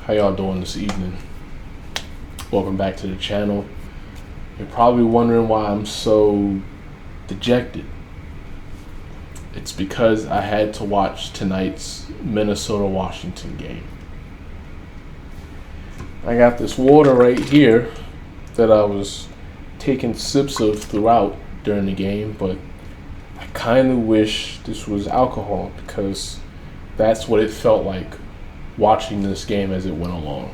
How y'all doing this evening? Welcome back to the channel. You're probably wondering why I'm so dejected. It's because I had to watch tonight's Minnesota-Washington game. I got this water right here that I was taking sips of throughout during the game, but I kind of wish this was alcohol because that's what it felt like watching this game as it went along.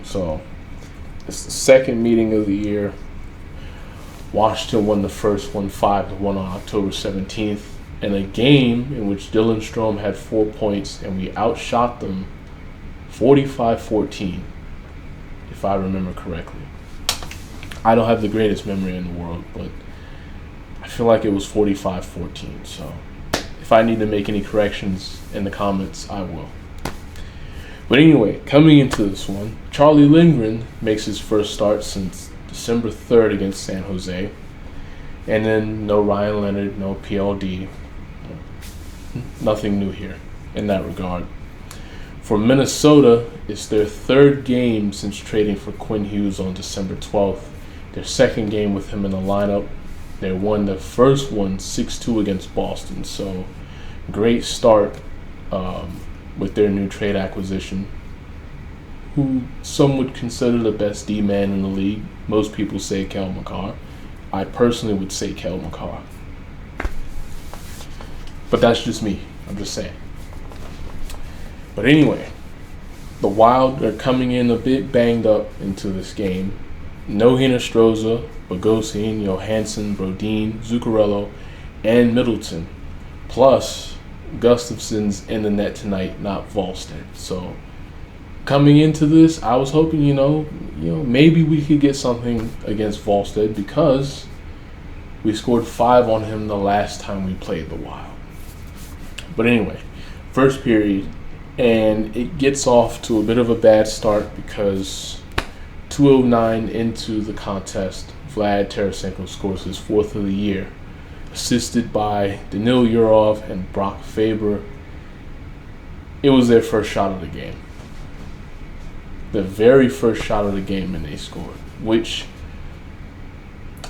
So it's the second meeting of the year. Washington won the first one 5-1 on October 17th in a game in which Dylan Strome had 4 points and we outshot them 45-14, if I remember correctly. I don't have the greatest memory in the world, but I feel like it was 45-14. So if I need to make any corrections in the comments, I will. But anyway, coming into this one, Charlie Lindgren makes his first start since December 3rd against San Jose. And then no Ryan Leonard, no PLD. Nothing new here in that regard. For Minnesota, it's their third game since trading for Quinn Hughes on December 12th. Their second game with him in the lineup. They won the first one 6-2 against Boston. So great start with their new trade acquisition, who some would consider the best D-man in the league. Most people say Cale Makar. I personally would say Cale Makar. But that's just me. I'm just saying. But anyway, the Wild are coming in a bit banged up into this game. No Hinostroza, Bogosian, Johansson, Brodin, Zuccarello, and Middleton. Plus, Gustafson's in the net tonight, not Volstead. So coming into this, I was hoping, maybe we could get something against Volstead because we scored 5 on him the last time we played the Wild. But anyway, first period, and it gets off to a bit of a bad start because 2:09 into the contest, Vlad Tarasenko scores his 4th of the year, assisted by Danil Yurov and Brock Faber. It was their first shot of the game. The very first shot of the game, and they scored, which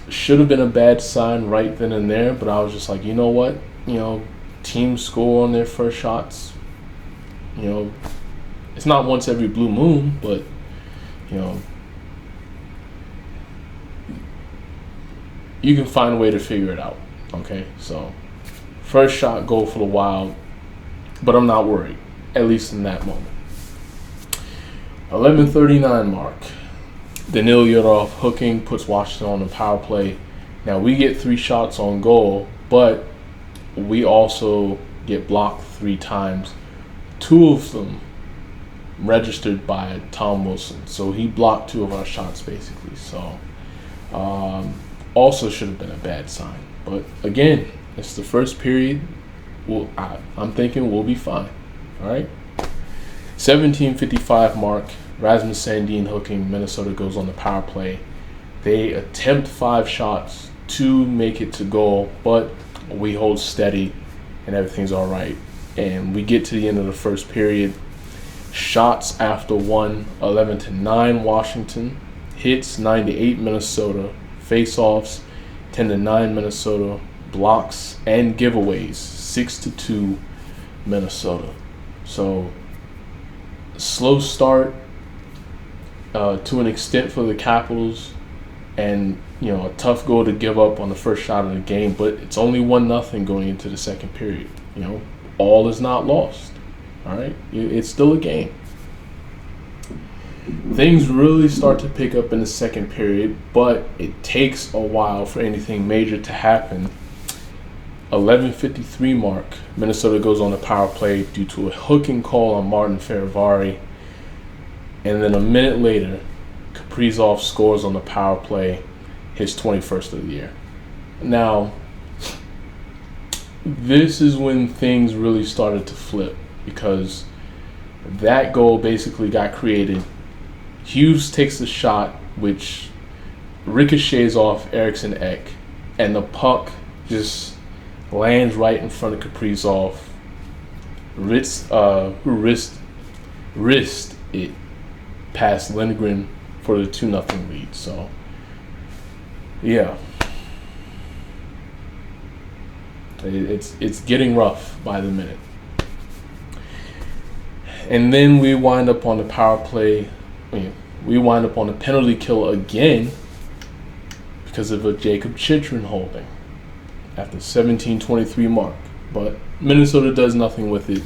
should have been a bad sign right then and there, but I was just like, you know what? Teams score on their first shots. It's not once every blue moon, but, you can find a way to figure it out. Okay, so first shot goal for the Wild, but I'm not worried, at least in that moment. 11:39 mark. Danil Yurov hooking puts Washington on the power play. Now we get 3 shots on goal, but we also get blocked 3 times. 2 of them registered by Tom Wilson, so he blocked 2 of our shots basically. So also should have been a bad sign. But again, it's the first period. I'm thinking we'll be fine. All right. 17:55 mark. Rasmus Sandin hooking. Minnesota goes on the power play. They attempt 5 shots to make it to goal, but we hold steady and everything's all right. And we get to the end of the first period. Shots after 1, 11-9 Washington. Hits 9-8 Minnesota. Face-offs 10-9 Minnesota, blocks and giveaways 6-2 Minnesota. So slow start to an extent for the Capitals, and a tough goal to give up on the first shot of the game. But it's only 1-0 going into the second period. All is not lost. All right, it's still a game. Things really start to pick up in the second period, but it takes a while for anything major to happen. 11:53 mark, Minnesota goes on the power play due to a hooking call on Martin Fehérváry. And then a minute later, Kaprizov scores on the power play, his 21st of the year. Now, this is when things really started to flip because that goal basically got created. Hughes takes the shot, which ricochets off Eriksson Ek, and the puck just lands right in front of Kaprizov. Wrist it past Lindgren for the 2-0 lead. So, yeah. It's getting rough by the minute. And then we wind up on the power play. We wind up on a penalty kill again because of a Jacob Chitrin holding at the 17:23 mark. But Minnesota does nothing with it.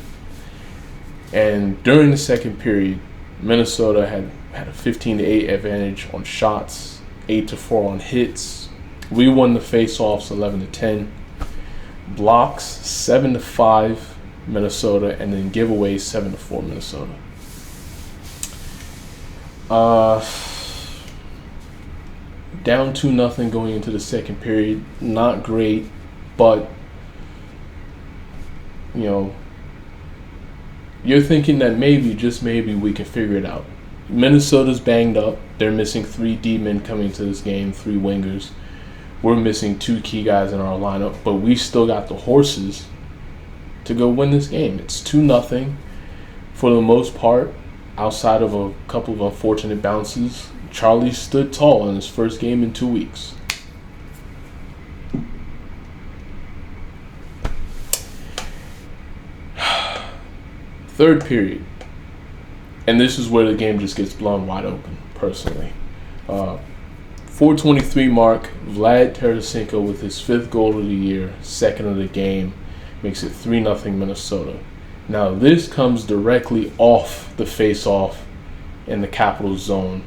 And during the second period, Minnesota had a 15-8 advantage on shots, 8-4 on hits. We won the face-offs 11-10. Blocks 7-5 Minnesota, and then giveaways 7-4 Minnesota. Down 2-0 going into the second period. Not great, but you're thinking that maybe, just maybe, we can figure it out. Minnesota's banged up. They're missing 3 D-men coming to this game, 3 wingers. We're missing 2 key guys in our lineup, but we still got the horses to go win this game. It's 2-0 for the most part, outside of a couple of unfortunate bounces. Charlie stood tall in his first game in 2 weeks. Third period, and this is where the game just gets blown wide open, personally. 4:23 mark, Vlad Tarasenko with his 5th goal of the year, 2nd of the game, makes it 3-0 Minnesota. Now this comes directly off the face-off in the capital zone.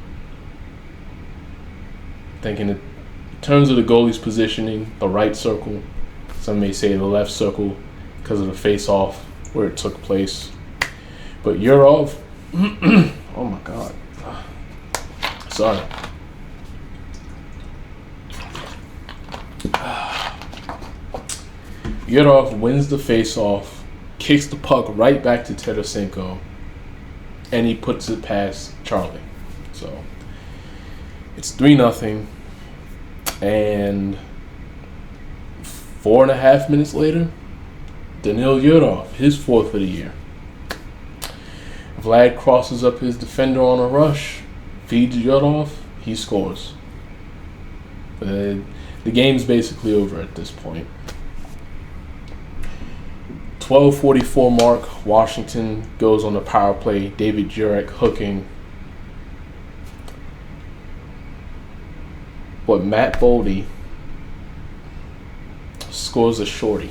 Thinking in terms of the goalie's positioning, the right circle, some may say the left circle because of the face-off where it took place. But Yurov, oh my God, sorry. Yurov wins the face-off, kicks the puck right back to Tarasenko, and he puts it past Charlie. So it's 3-0, and 4.5 minutes later, Danil Yurov, his 4th of the year. Vlad crosses up his defender on a rush, feeds Yurov, he scores. The game's basically over at this point. 12:44 mark, Washington goes on the power play. David Jurek hooking. But Matt Boldy scores a shorty.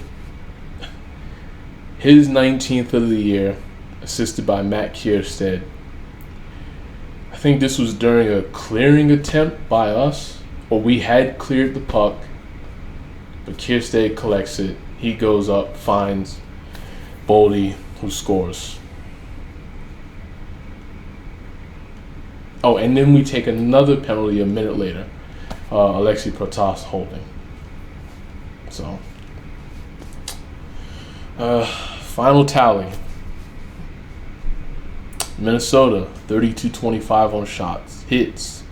His 19th of the year, assisted by Matt Kierstead. I think this was during a clearing attempt by us, or we had cleared the puck, but Kierstead collects it. He goes up, finds Boldy, who scores. Oh, and then we take another penalty a minute later. Alexei Protas holding. So, final tally. Minnesota, 32-25 on shots. Hits.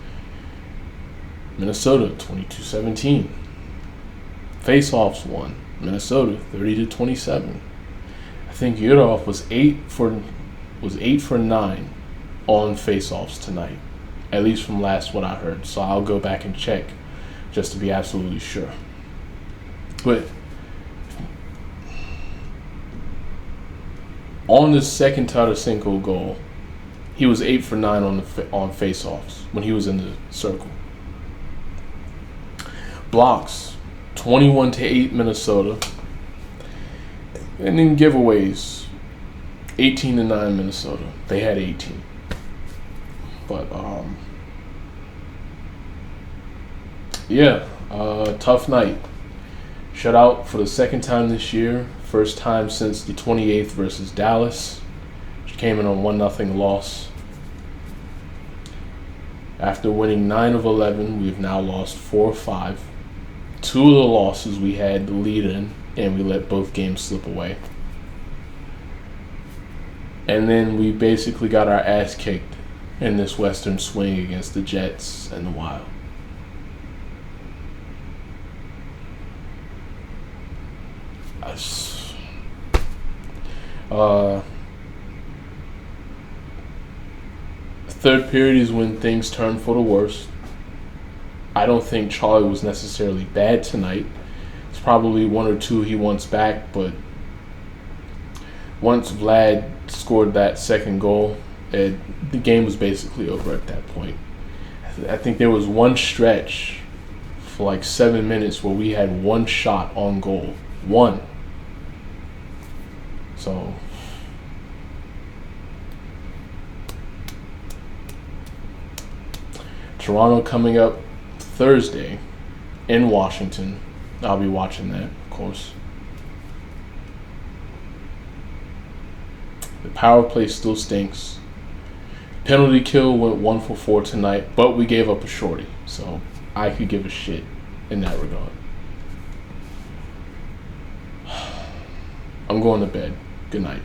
Minnesota, 22-17. Face-offs won. Minnesota, 30-27. I think Yurov was 8 for 9 on face-offs tonight, at least from last what I heard. So I'll go back and check just to be absolutely sure. But on the second Tarasenko goal, he was 8 for 9 on face-offs when he was in the circle. Blocks, 21-8 Minnesota. And then giveaways, 18-9 Minnesota. They had 18. But tough night. Shutout for the second time this year. First time since the 28th versus Dallas, which came in a 1-0 loss. After winning 9 of 11, we've now lost 4 of 5. 2 of the losses we had the lead in, and we let both games slip away. And then we basically got our ass kicked in this Western swing against the Jets and the Wild. third period is when things turn for the worse. I don't think Charlie was necessarily bad tonight. It's probably one or two he wants back, but once Vlad scored that second goal, the game was basically over at that point. I think there was one stretch for like 7 minutes where we had one shot on goal. One. So Toronto coming up Thursday in Washington. I'll be watching that, of course. The power play still stinks. Penalty kill went 1 for 4 tonight, but we gave up a shorty, so I could give a shit in that regard. I'm going to bed. Good night.